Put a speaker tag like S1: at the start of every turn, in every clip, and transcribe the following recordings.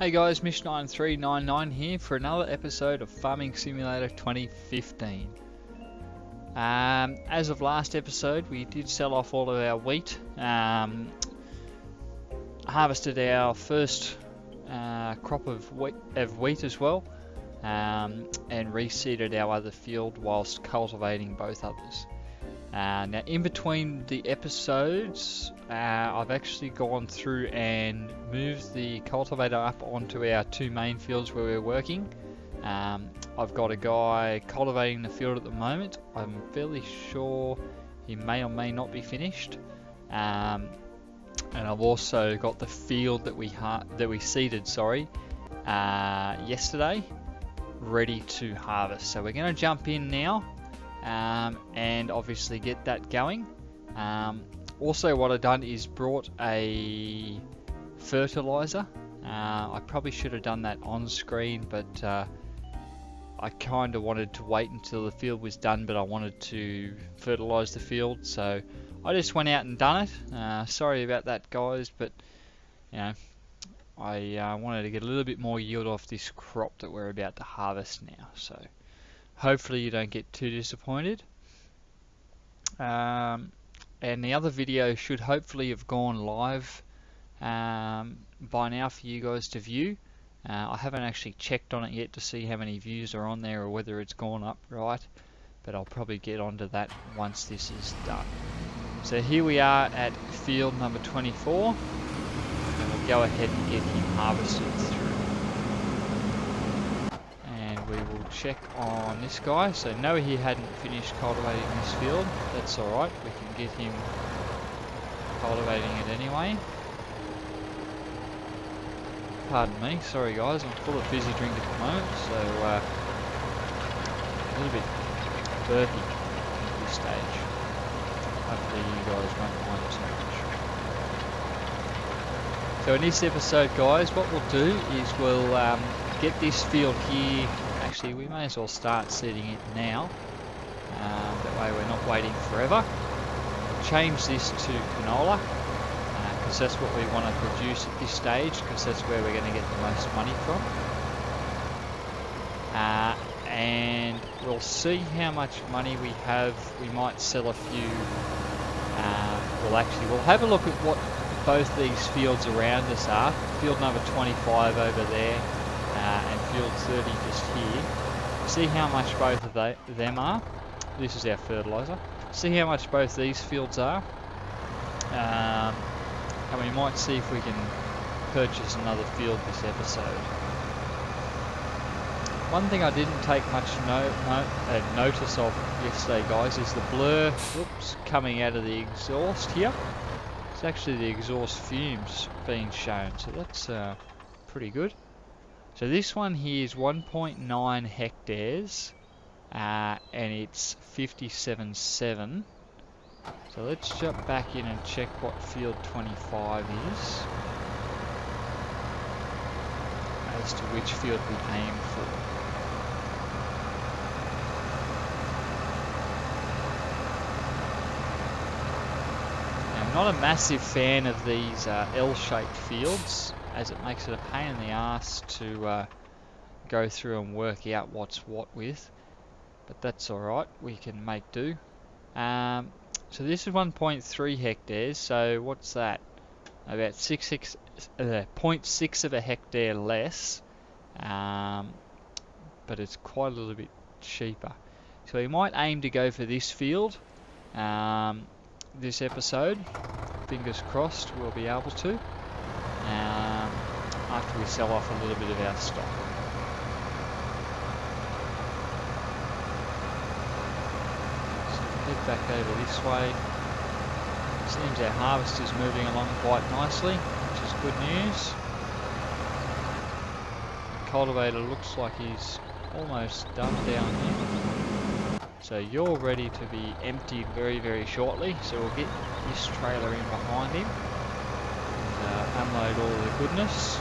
S1: Hey guys, Mish9399 here for another episode of Farming Simulator 2015. As of last episode, we did sell off all of our wheat, harvested our first crop of wheat as well, and reseeded our other field whilst cultivating both others. Now in between the episodes, I've actually gone through and moved the cultivator up onto our two main fields where we're working. I've got a guy cultivating the field at the moment. I'm fairly sure he may or may not be finished. And I've also got the field that we seeded, yesterday, ready to harvest. So we're going to jump in now. And obviously get that going. Also what I've done is brought a fertilizer. I probably should have done that on screen, but I kind of wanted to wait until the field was done, but I wanted to fertilize the field, so I just went out and done it. Sorry about that, guys, but you know, I wanted to get a little bit more yield off this crop that we're about to harvest now, so hopefully you don't get too disappointed. And the other video should hopefully have gone live by now for you guys to view. I haven't actually checked on it yet to see how many views are on there or whether it's gone up right, but I'll probably get onto that once this is done. So here we are at field number 24, and we'll go ahead and get him harvested through. We will check on this guy. So no, he hadn't finished cultivating this field. That's alright, we can get him cultivating it anyway. Pardon me, sorry guys, I'm full of fizzy drink at the moment, so a little bit burpy at this stage. Hopefully you guys won't mind too much. So in this episode, guys, what we'll do is we'll get this field here. Actually, we may as well start seeding it now. That way we're not waiting forever. Change this to canola, because that's what we want to produce at this stage, because that's where we're going to get the most money from. And we'll see how much money we have. We might sell a few. We'll have a look at what both these fields around us are. Field number 25 over there. And field 30 just here. See how much both of them are. This is our fertilizer. See how much both these fields are. And we might see if we can purchase another field this episode. One thing I didn't take much notice of yesterday, guys, is the blur coming out of the exhaust here. It's actually the exhaust fumes being shown, so that's pretty good. So this one here is 1.9 hectares, and it's 57.7. So let's jump back in and check what field 25 is, as to which field we aim for. Now, I'm not a massive fan of these L-shaped fields, as it makes it a pain in the ass to go through and work out what's what with, but that's alright, we can make do. So this is 1.3 hectares, so what's that? About 0.6 of a hectare less, but it's quite a little bit cheaper. So we might aim to go for this field this episode. Fingers crossed we'll be able to. After we sell off a little bit of our stock. So we'll head back over this way. Seems our harvest is moving along quite nicely, which is good news. The cultivator looks like he's almost done down here. So you're ready to be emptied very, very shortly. So we'll get this trailer in behind him. Unload all the goodness.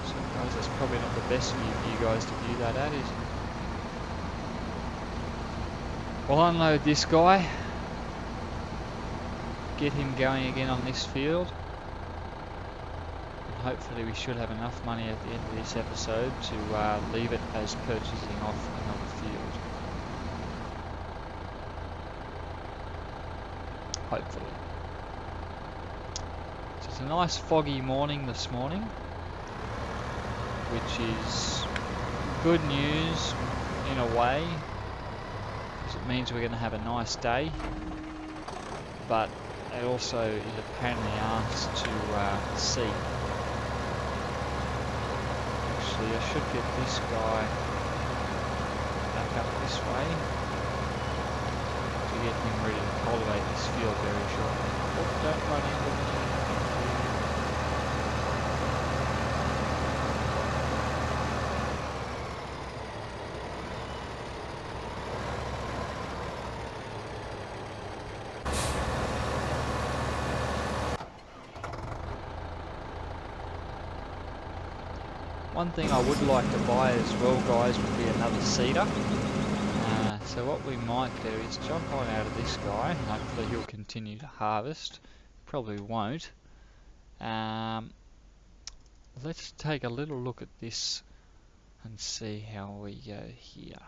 S1: So go guys. That's probably not the best view for you guys to view that at, is it? We'll unload this guy, get him going again on this field, and hopefully we should have enough money at the end of this episode to leave it as purchasing off another field. Hopefully. So it's a nice foggy morning this morning, which is good news in a way, because it means we're going to have a nice day, but it also is a pain in the arse to see. Actually, I should get this guy back up this way to get him ready to cultivate this field very shortly. Oh, don't run into me. One thing I would like to buy as well, guys, would be another seeder. So what we might do is jump on out of this guy. Hopefully he'll continue to harvest. Probably won't. Let's take a little look at this and see how we go here.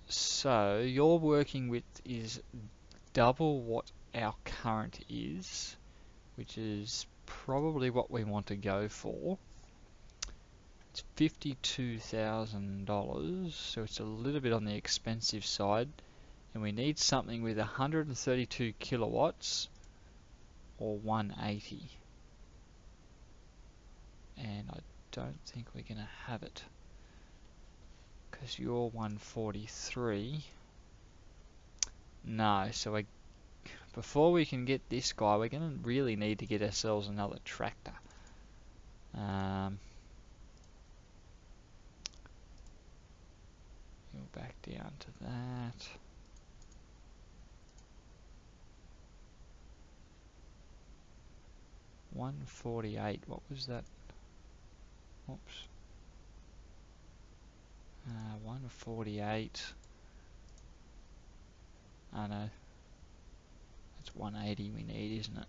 S1: So your working width is double what our current is, which is probably what we want to go for. It's $52,000, so it's a little bit on the expensive side, and we need something with 132 kilowatts or 180, and I don't think we're going to have it because you're 143. No, so before we can get this guy, we're going to really need to get ourselves another tractor. Go back down to that. $148. What was that? Oops. 148. I know. That's 180 we need, isn't it?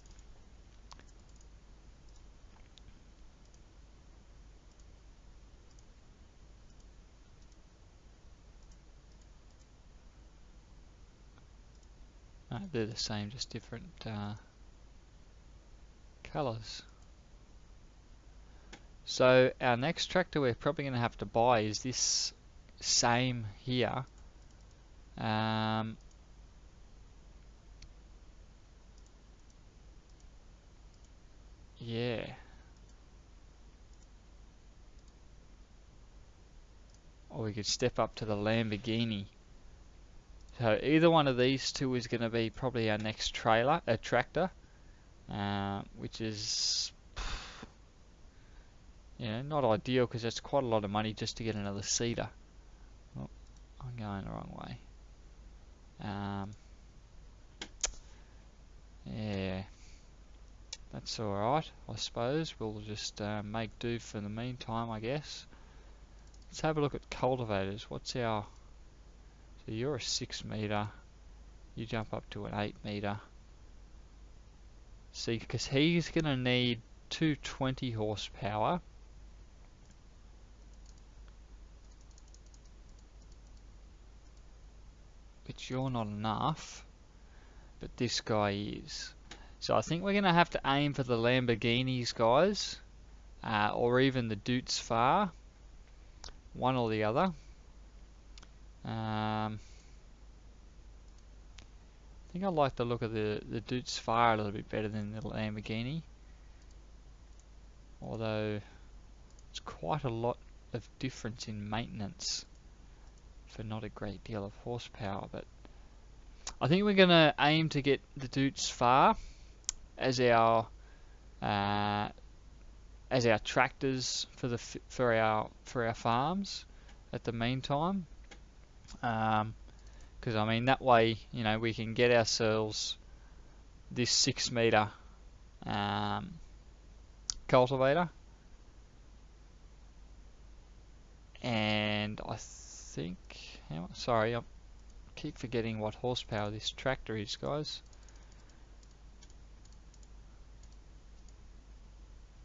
S1: They're the same, just different colours. So our next tractor we're probably going to have to buy is this same here. Yeah. Or we could step up to the Lamborghini. So either one of these two is going to be probably our next tractor, which is, not ideal because that's quite a lot of money just to get another seeder. Oh, I'm going the wrong way. Yeah, that's alright, I suppose. We'll just make do for the meantime, I guess. Let's have a look at cultivators. What's our... So you're a 6 meter. You jump up to an 8 meter. See, because he's going to need 220 horsepower. But you're not enough. But this guy is. So I think we're going to have to aim for the Lamborghinis, guys. Or even the Dutes Far. One or the other. I think I like the look of the Dutes Far a little bit better than the Lamborghini. Although it's quite a lot of difference in maintenance for not a great deal of horsepower. But I think we're going to aim to get the Dutes Far as our tractors for our farms at the meantime. Because I mean that way, we can get ourselves this 6 meter cultivator And I think, sorry, I keep forgetting what horsepower this tractor is, guys.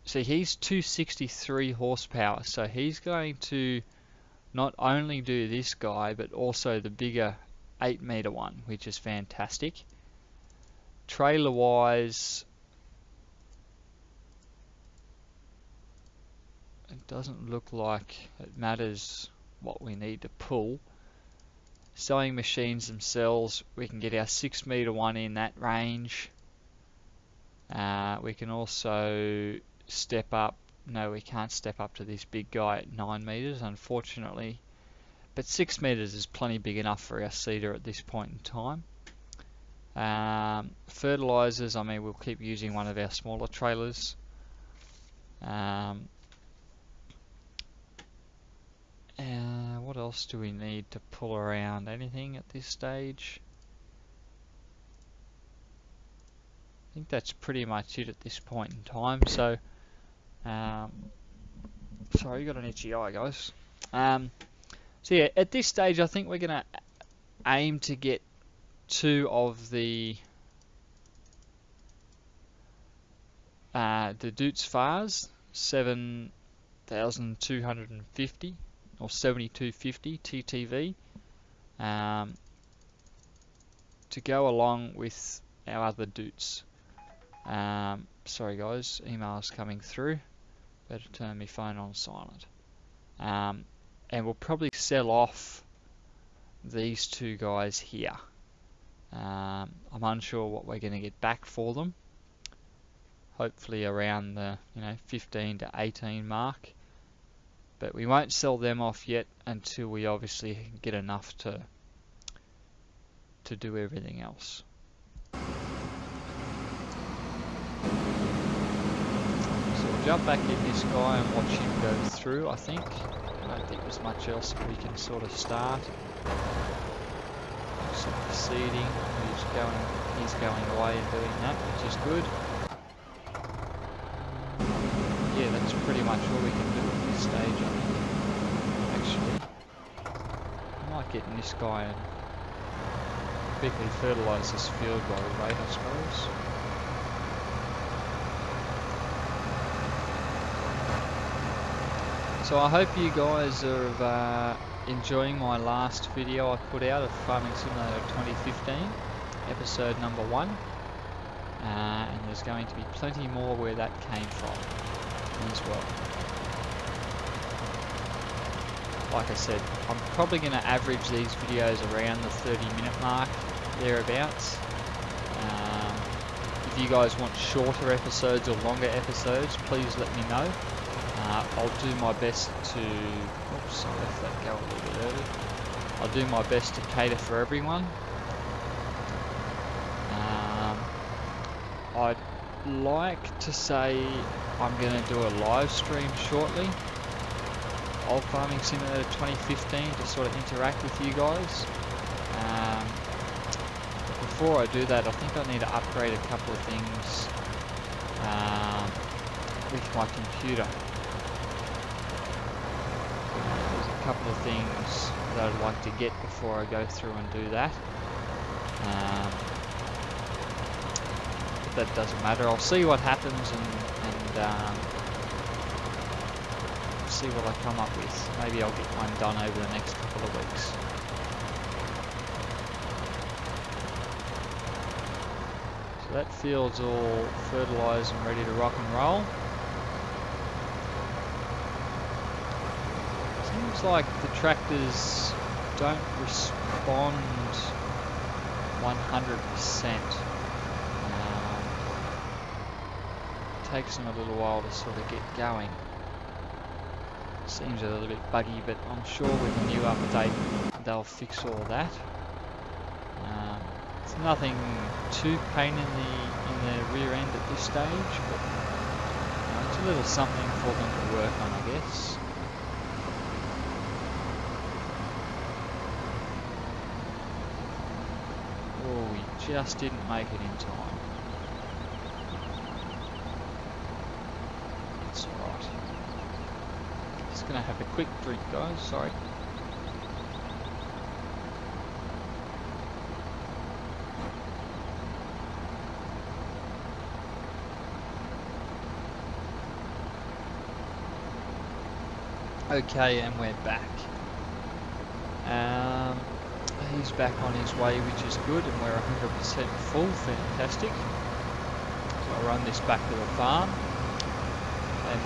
S1: See, he's 263 horsepower, so he's going to not only do this guy, but also the bigger 8-meter one, which is fantastic. Trailer wise, it doesn't look like it matters what we need to pull. Sewing machines themselves, we can get our 6-meter one in that range. We can also step up. No, we can't step up to this big guy at 9 meters, unfortunately. But 6 meters is plenty big enough for our seeder at this point in time. Fertilizers, I mean, we'll keep using one of our smaller trailers. What else do we need to pull around? Anything at this stage? I think that's pretty much it at this point in time. So, sorry, you got an itchy eye, guys. So yeah, at this stage, I think we're gonna aim to get 2 of the Dutz Fars 7250 or 7250 TTV to go along with our other Dutz. Sorry guys, emails coming through. Better turn my phone on silent. And we'll probably sell off these 2 guys here. I'm unsure what we're going to get back for them. Hopefully around the 15 to 18 mark. But we won't sell them off yet until we obviously get enough to do everything else. So we'll jump back in this guy and watch him go through, I think. I don't think there's much else that we can sort of start. Some seeding, he's going away and doing that, which is good. Yeah, that's pretty much all we can do at this stage, I think. Actually, I might get in this guy and quickly fertilise this field while we wait, I suppose. So I hope you guys are enjoying my last video I put out of Farming Simulator 2015, episode number 1. And there's going to be plenty more where that came from as well. Like I said, I'm probably going to average these videos around the 30-minute mark, thereabouts. If you guys want shorter episodes or longer episodes, please let me know. I'll do my best to... Oops, I left that go a little bit early. I'll do my best to cater for everyone. I'd like to say I'm going to do a live stream shortly of Farming Simulator 2015 to sort of interact with you guys. But before I do that, I think I need to upgrade a couple of things with my computer. There's a couple of things that I'd like to get before I go through and do that. That doesn't matter. I'll see what happens and see what I come up with. Maybe I'll get one done over the next couple of weeks. So that field's all fertilised and ready to rock and roll. Seems like the tractors don't respond 100%. Takes them a little while to sort of get going. Seems a little bit buggy, but I'm sure with the new update they'll fix all that. It's nothing too pain in the rear end at this stage, but it's a little something for them to work on, I guess. Oh, we just didn't make it in time. Just gonna have a quick drink, guys. Sorry. Okay, and we're back. He's back on his way, which is good, and we're 100% full. Fantastic. So I'll run this back to the farm.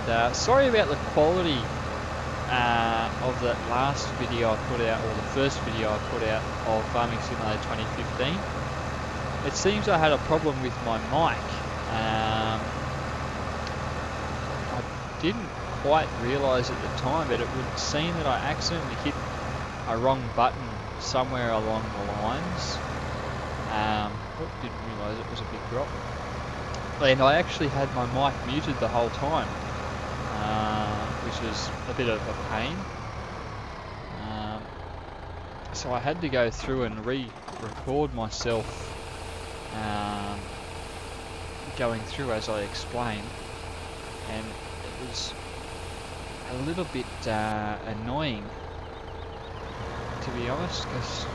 S1: And sorry about the quality of that last video I put out, or the first video I put out of Farming Simulator 2015. It seems I had a problem with my mic. I didn't quite realise at the time, but it would seem that I accidentally hit a wrong button somewhere along the lines. Didn't realise it was a big drop. And I actually had my mic muted the whole time, which was a bit of a pain. So I had to go through and re-record myself going through as I explained, and it was a little bit annoying, to be honest, because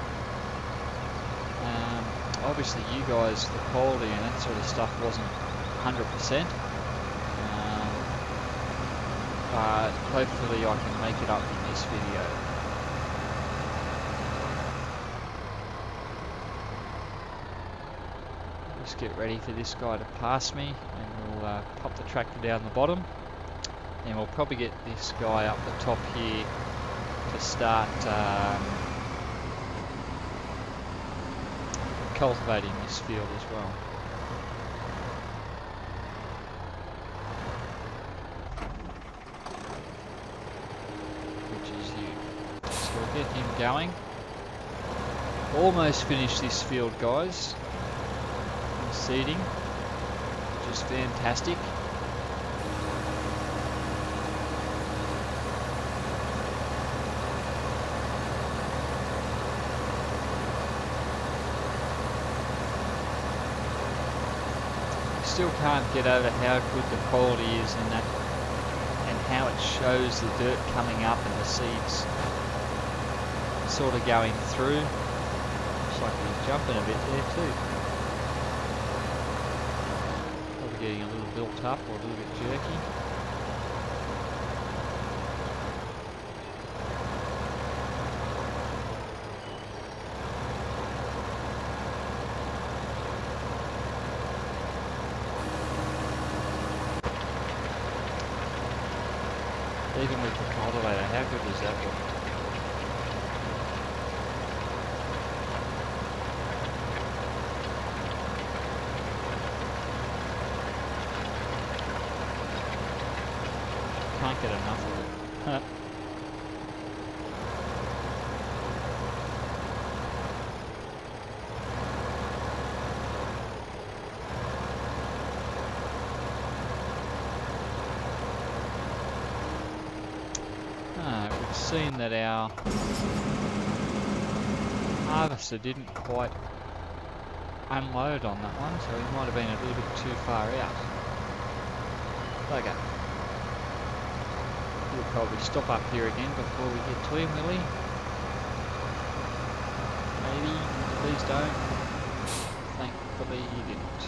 S1: obviously you guys, the quality and that sort of stuff wasn't 100%, but hopefully I can make it up in this video. Just get ready for this guy to pass me, and we'll pop the tractor down the bottom, and we'll probably get this guy up the top here to start cultivating this field as well. Which is you. So we'll get him going. Almost finished this field, guys. Seeding, which is fantastic. Still can't get over how good the quality is in that, and how it shows the dirt coming up and the seeds sort of going through. Looks like he's jumping a bit there too. Probably getting a little built up or a little bit jerky. Even with the cultivator, how good does that look? Can't get enough of it. Seen that our harvester didn't quite unload on that one, so he might have been a little bit too far out. Okay. We'll probably stop up here again before we get to him, will he? Maybe. Please don't. Thankfully he didn't.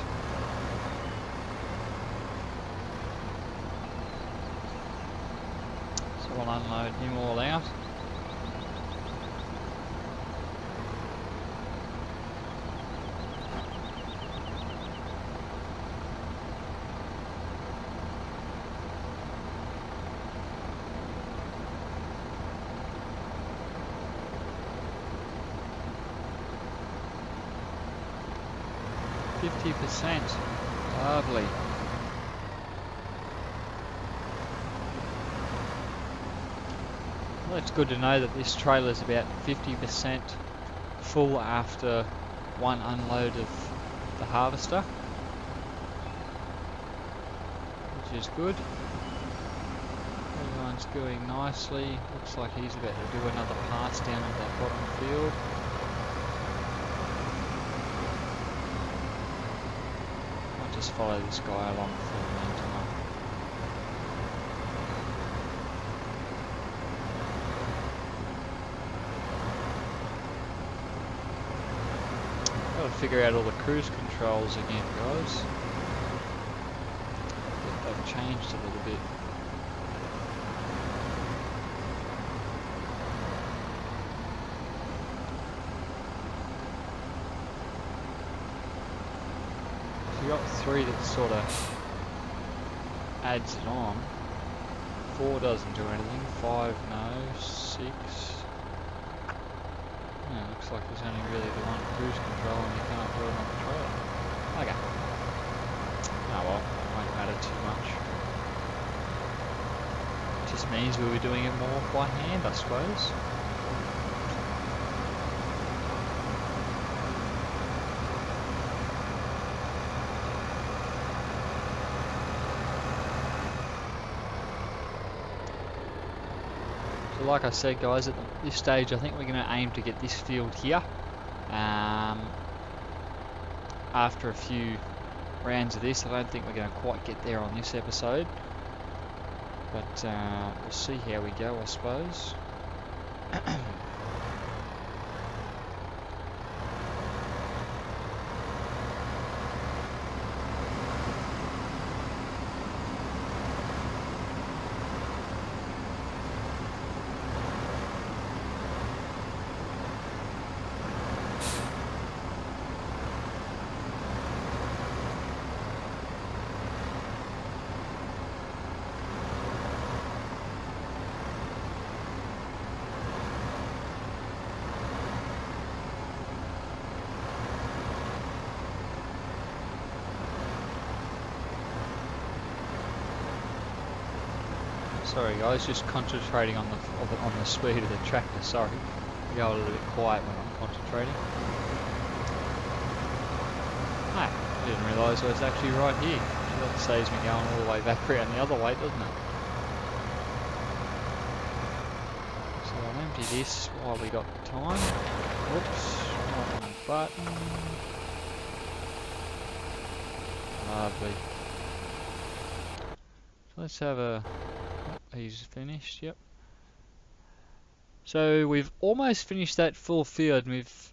S1: We'll unload him all out. %. Lovely. Well, it's good to know that this trailer is about 50% full after one unload of the harvester, which is good. Everyone's going nicely. Looks like he's about to do another pass down at that bottom field. I'll just follow this guy along for the meantime. Got to figure out all the cruise controls again, guys. They've changed a little bit. You got 3 that sort of adds it on. 4 doesn't do anything. 5 no. 6. Yeah, looks like there's only really the one cruise control and you can't put it on the trailer. Okay. Oh well, won't matter too much. Just means we'll be doing it more by hand, I suppose. Like I said, guys, at this stage I think we're going to aim to get this field here after a few rounds of this. I don't think we're going to quite get there on this episode, but we'll see how we go, I suppose. Sorry guys, just concentrating on the speed of the tractor. Sorry, I go a little bit quiet when I'm concentrating. Ah, I didn't realise I was actually right here. That saves me going all the way back around the other way, doesn't it? So I'll empty this while we got time. Whoops, wrong button. Lovely. So let's have a... He's finished, yep. So we've almost finished that full field and we've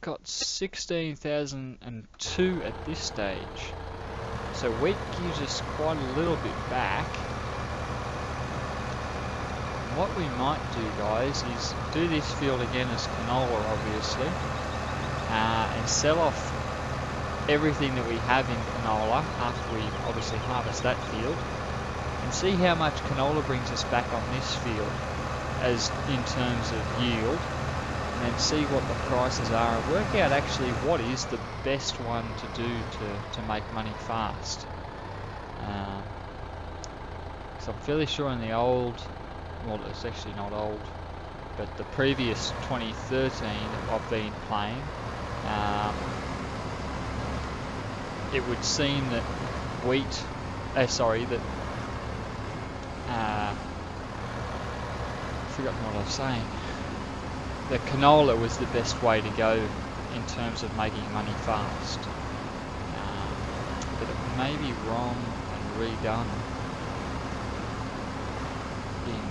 S1: got 16,002 at this stage. So wheat gives us quite a little bit back. And what we might do, guys, is do this field again as canola, obviously, and sell off everything that we have in canola after we obviously harvest that field. And see how much canola brings us back on this field as in terms of yield, and then see what the prices are and work out actually what is the best one to do to make money fast. So I'm fairly sure in the old, well it's actually not old, but the previous 2013 I've been playing, it would seem that wheat, that I've forgotten what I was saying. The canola was the best way to go in terms of making money fast. But it may be wrong and redone in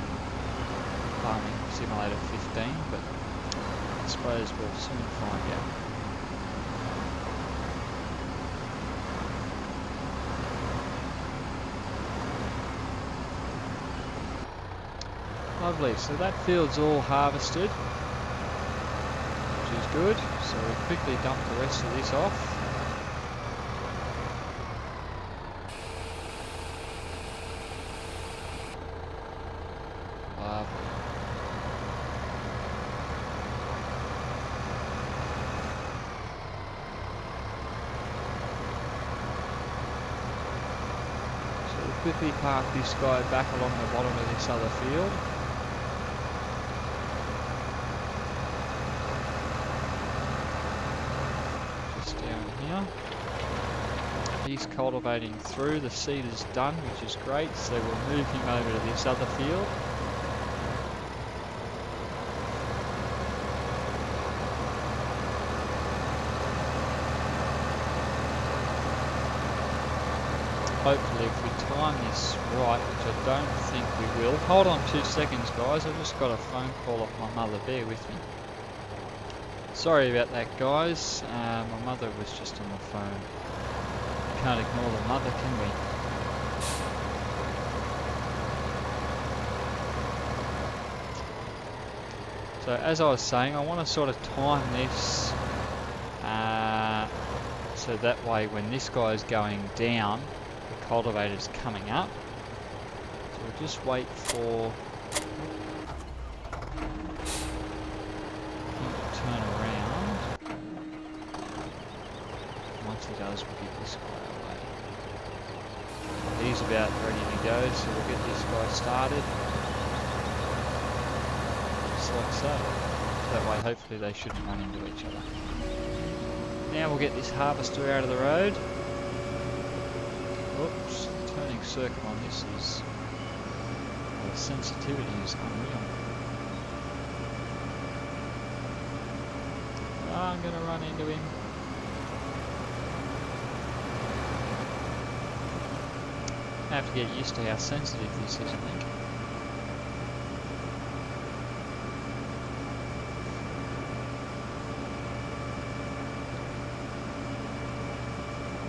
S1: Farming Simulator 15, but I suppose we'll soon find out. Lovely, so that field's all harvested, which is good. So we'll quickly dump the rest of this off. Lovely. So we'll quickly park this guy back along the bottom of this other field. He's cultivating through, the seed is done, which is great, so we'll move him over to this other field. Hopefully if we time this right, which I don't think we will. Hold on 2 seconds guys, I've just got a phone call off my mother, bear with me. Sorry about that, guys. My mother was just on the phone. Can't ignore the mother, can we? So as I was saying, I want to sort of time this so that way when this guy's going down, the cultivator's coming up. So we'll just wait for him to turn around. Once he does, we'll get this guy away. He's about ready to go, so we'll get this guy started. Just like so. That way hopefully they shouldn't run into each other. Now we'll get this harvester out of the road. Oops, the turning circle on this is... well, the sensitivity is unreal. Oh, I'm going to run into him. I have to get used to how sensitive this is, I think.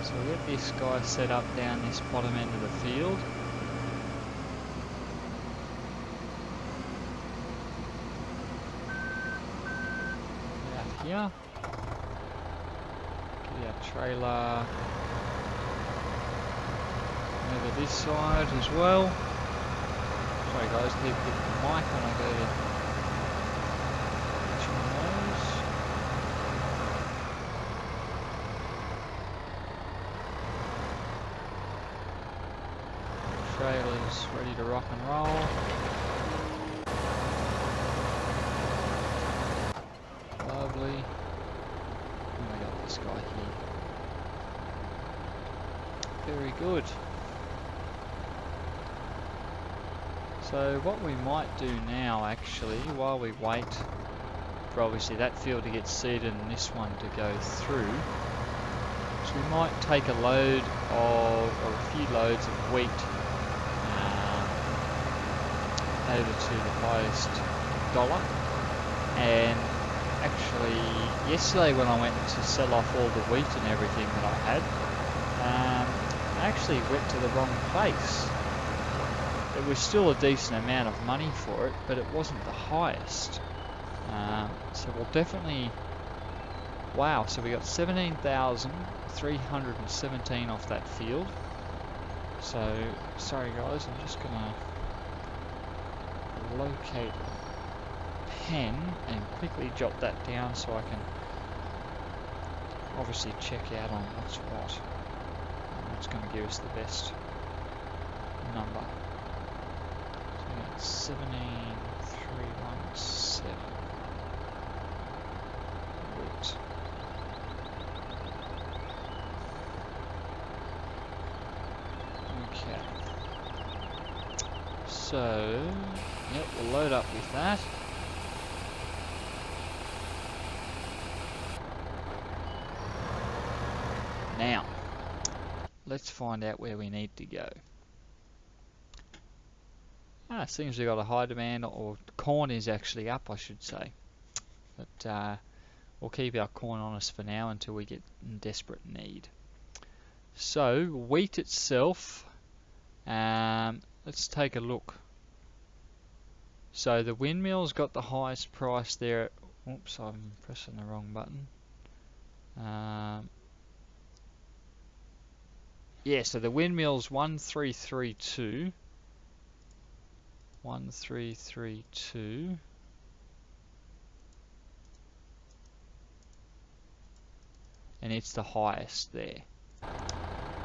S1: So we'll get this guy set up down this bottom end of the field. Out here. Get our trailer over this side as well. Sorry guys, keep hitting the mic when I go to each one of those. Trailer's ready to rock and roll. Lovely. And we got this guy here. Very good. So what we might do now actually, while we wait for obviously that field to get seeded and this one to go through, is we might take a load of, or a few loads of wheat over to the highest dollar. And actually yesterday when I went to sell off all the wheat and everything that I had, I actually went to the wrong place. It was still a decent amount of money for it, but it wasn't the highest. So we'll definitely... wow, so we got 17,317 off that field. So, sorry guys, I'm just gonna locate a pen and quickly jot that down so I can obviously check out on what's what. What's going to give us the best number. 17317. Wait. Okay. So, yep, we'll load up with that. Now, let's find out where we need to go. Seems we've got a high demand, or corn is actually up, I should say. But we'll keep our corn on us for now until we get in desperate need. So, wheat itself, let's take a look. So the windmill's got the highest price there. Oops, I'm pressing the wrong button. Yeah, so the windmill's 1332. 1332. And it's the highest there.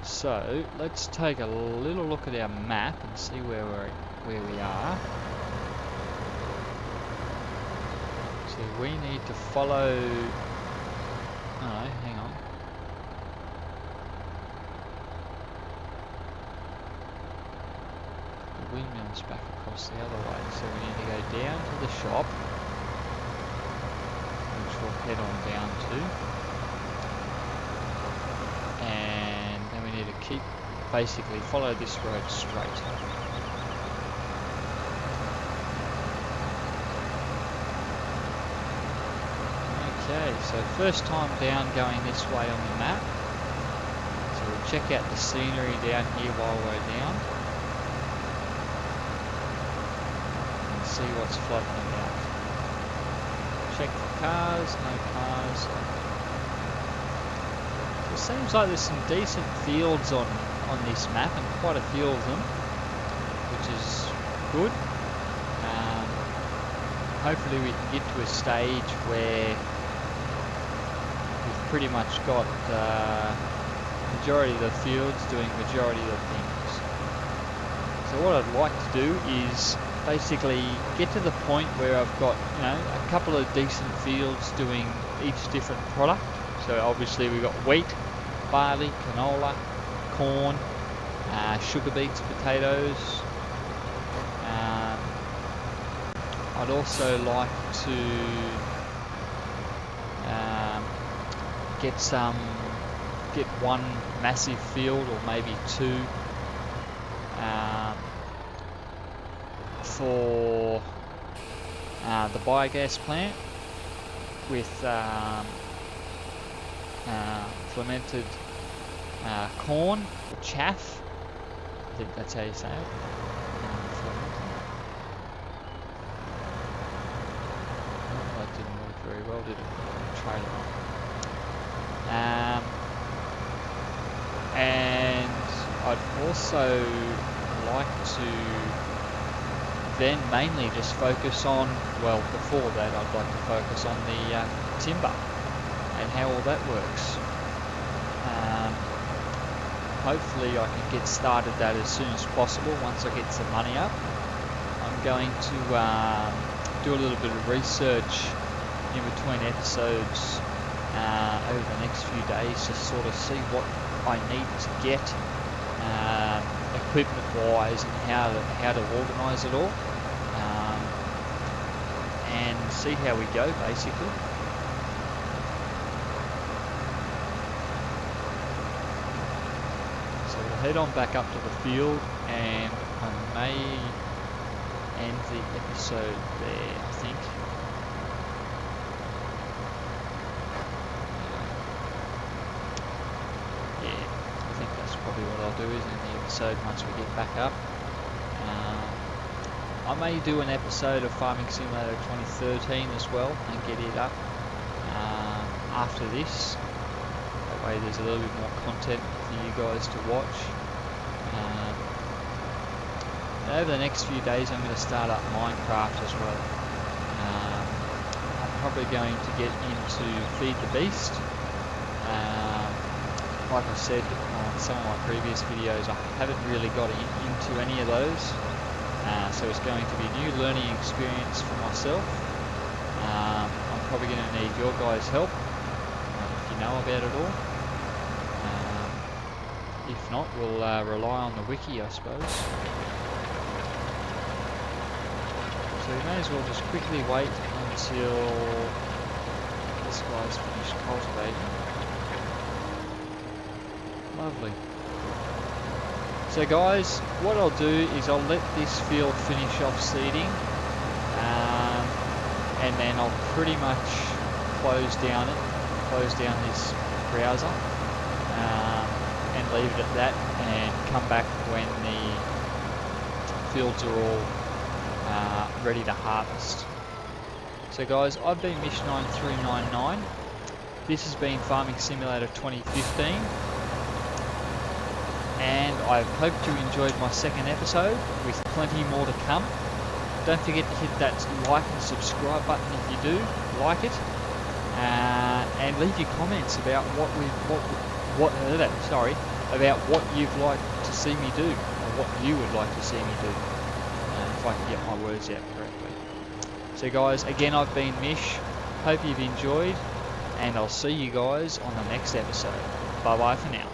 S1: So let's take a little look at our map and see where we are. So we need to follow... oh, hang on. The windmill's back across the other way, so we need to go down to the shop, which we'll head on down to. And then we need to keep, basically follow this road straight. Okay, Okay, so first time down going this way on the map. So we'll check out the scenery down here while we're down. And see what's floating about. Check for cars, no cars. So it seems like there's some decent fields on this map, and quite a few of them, which is good. Hopefully we can get to a stage where we've pretty much got majority of the fields doing majority of the things. So what I'd like to do is basically get to the point where I've got, you know, a couple of decent fields doing each different product. So obviously we've got wheat, barley, canola, corn, sugar beets, potatoes. I'd also like to get one massive field, or maybe two, for the biogas plant with fermented corn, or chaff. I think that's how you say it. Very well, did it? Trailer. And I'd also like to then mainly just focus on, well, before that I'd like to focus on the timber and how all that works. Hopefully I can get started that as soon as possible once I get some money up. I'm going to do a little bit of research in between episodes over the next few days to sort of see what I need to get equipment wise, and how to organise it all, and see how we go basically. So we'll head on back up to the field, and I may end the episode there, I think. What I'll do is in the episode once we get back up. I may do an episode of Farming Simulator 2013 as well and get it up after this. That way there's a little bit more content for you guys to watch. And over the next few days I'm going to start up Minecraft as well. I'm probably going to get into Feed the Beast. Like I said on some of my previous videos, I haven't really got into any of those, so it's going to be a new learning experience for myself. I'm probably going to need your guys' help if you know about it all. If not, we'll rely on the wiki, I suppose. So we may as well just quickly wait until this guy's finished cultivating. Lovely. So guys, what I'll do is I'll let this field finish off seeding, and then I'll pretty much close down this browser, and leave it at that, and come back when the fields are all ready to harvest. So guys, I've been Mish9399. This has been Farming Simulator 2015. And I hope you enjoyed my second episode, with plenty more to come. Don't forget to hit that like and subscribe button if you do like it, and leave your comments about what you'd like to see me do, or what you would like to see me do, if I can get my words out correctly. So guys, again, I've been Mish. Hope you've enjoyed, and I'll see you guys on the next episode. Bye bye for now.